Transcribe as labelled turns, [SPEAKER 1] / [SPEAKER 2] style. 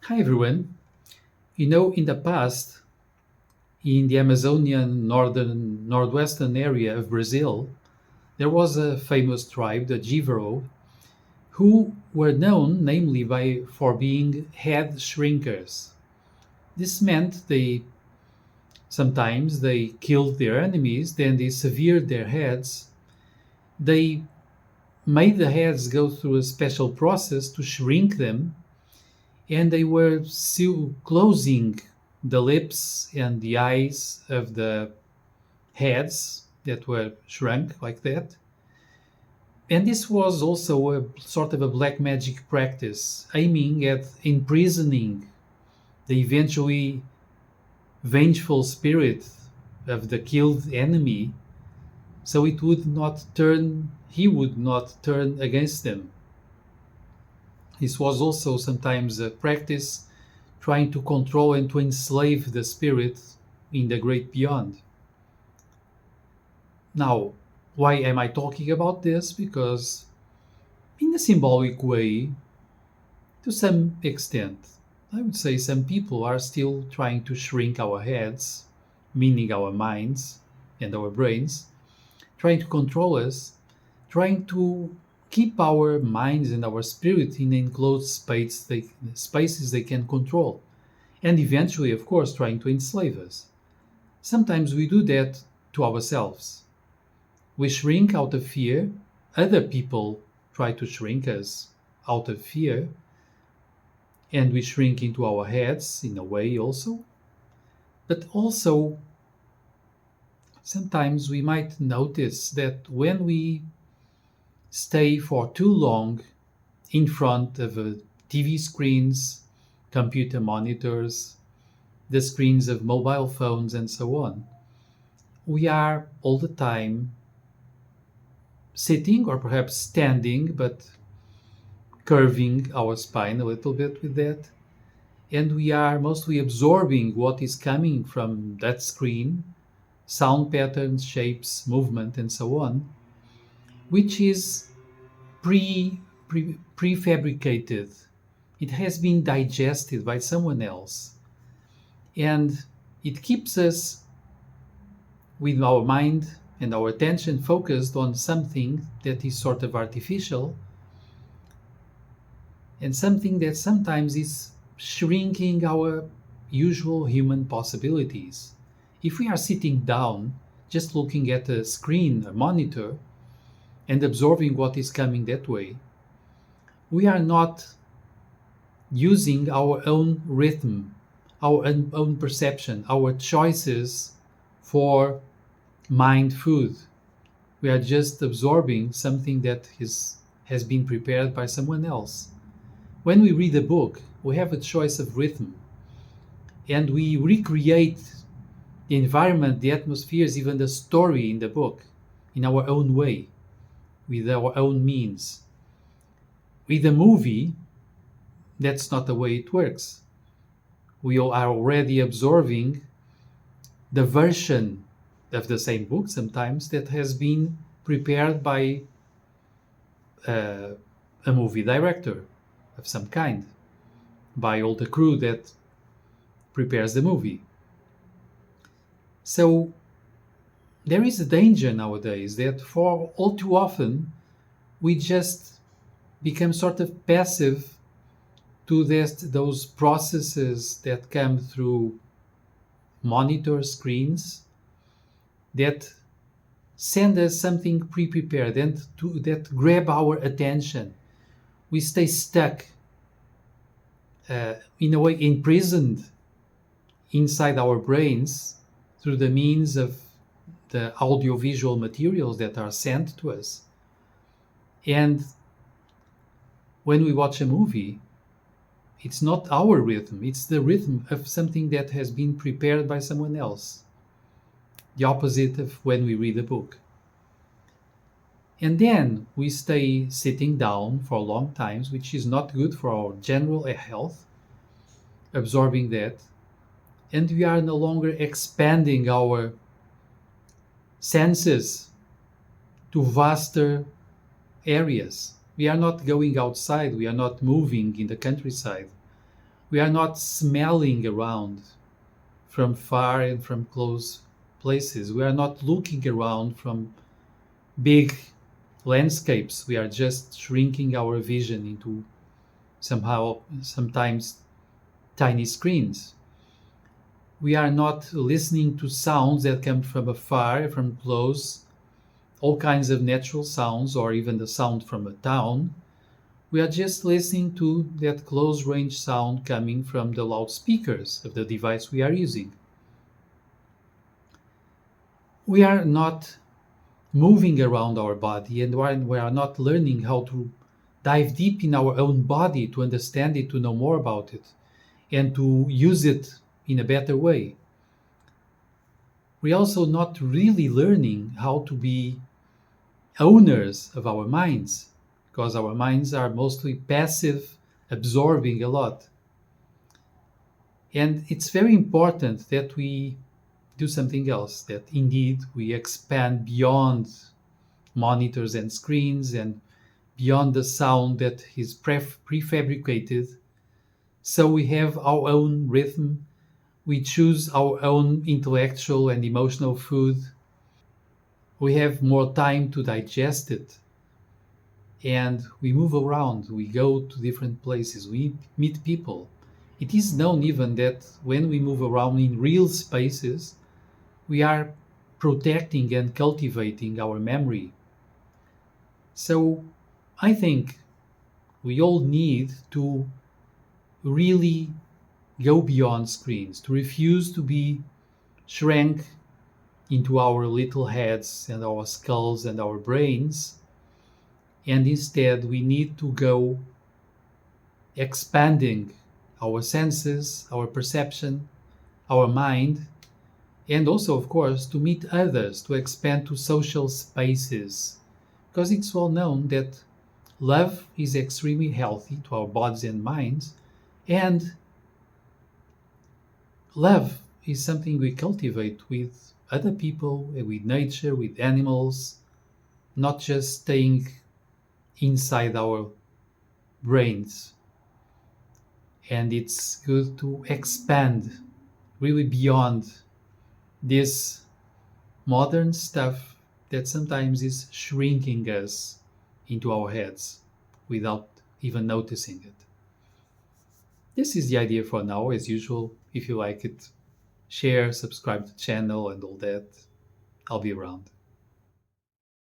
[SPEAKER 1] Hi everyone. In the past, in the Amazonian northwestern area of Brazil, there was a famous tribe, the Jivaro, who were known namely by for being head shrinkers. This meant they killed their enemies, then they severed their heads. They made the heads go through a special process to shrink them, and they were still closing the lips and the eyes of the heads that were shrunk like that. And this was also a sort of a black magic practice aiming at imprisoning the eventually vengeful spirit of the killed enemy so he would not turn against them. This was also sometimes a practice trying to control and to enslave the spirit in the great beyond. Now, why am I talking about this? Because, in a symbolic way, to some extent, I would say some people are still trying to shrink our heads, meaning our minds and our brains, trying to control us, trying to keep our minds and our spirit in enclosed spaces they can control, and eventually, of course, trying to enslave us. Sometimes we do that to ourselves. We shrink out of fear. Other people try to shrink us out of fear, and we shrink into our heads in a way also. But also, sometimes we might notice that when we stay for too long in front of TV screens, computer monitors, the screens of mobile phones, and so on, we are all the time sitting or perhaps standing, but curving our spine a little bit with that. And we are mostly absorbing what is coming from that screen, sound patterns, shapes, movement, and so on, which is prefabricated. It has been digested by someone else. And it keeps us with our mind and our attention focused on something that is sort of artificial and something that sometimes is shrinking our usual human possibilities. If we are sitting down, just looking at a screen, a monitor, and absorbing what is coming that way, we are not using our own rhythm, our own perception, our choices for mind food. We are just absorbing something that has been prepared by someone else. When we read a book, we have a choice of rhythm, and we recreate the environment, the atmospheres, even the story in the book in our own way, with our own means. With a movie, that's not the way it works. We are already absorbing the version of the same book sometimes that has been prepared by uh, a movie director of some kind, by all the crew that prepares the movie. So there is a danger nowadays that for all too often we just become sort of passive to those processes that come through monitor screens that send us something pre-prepared and that grab our attention. We stay stuck, in a way imprisoned inside our brains through the means of the audiovisual materials that are sent to us. And when we watch a movie, it's not our rhythm, it's the rhythm of something that has been prepared by someone else. The opposite of when we read a book. And then we stay sitting down for long times, which is not good for our general health, absorbing that. And we are no longer expanding our senses to vaster areas. We are not going outside, we are not moving in the countryside. We are not smelling around from far and from close places. We are not looking around from big landscapes. We are just shrinking our vision into somehow sometimes tiny screens. We are not listening to sounds that come from afar, from close, all kinds of natural sounds, or even the sound from a town. We are just listening to that close range sound coming from the loudspeakers of the device we are using. We are not moving around our body, and we are not learning how to dive deep in our own body to understand it, to know more about it, and to use it in a better way. We're also not really learning how to be owners of our minds, because our minds are mostly passive, absorbing a lot. And it's very important that we do something else, that indeed we expand beyond monitors and screens and beyond the sound that is prefabricated. So we have our own rhythm. We choose our own intellectual and emotional food. We have more time to digest it. And we move around. We go to different places. We meet people. It is known even that when we move around in real spaces, we are protecting and cultivating our memory. So I think we all need to really go beyond screens, to refuse to be shrank into our little heads and our skulls and our brains. And instead, we need to go expanding our senses, our perception, our mind, and also, of course, to meet others, to expand to social spaces. Because it's well known that love is extremely healthy to our bodies and minds, and love is something we cultivate with other people, with nature, with animals, not just staying inside our brains. And it's good to expand really beyond this modern stuff that sometimes is shrinking us into our heads without even noticing it. This is the idea for now. As usual, if you like it, share, subscribe to the channel, and all that. I'll be around.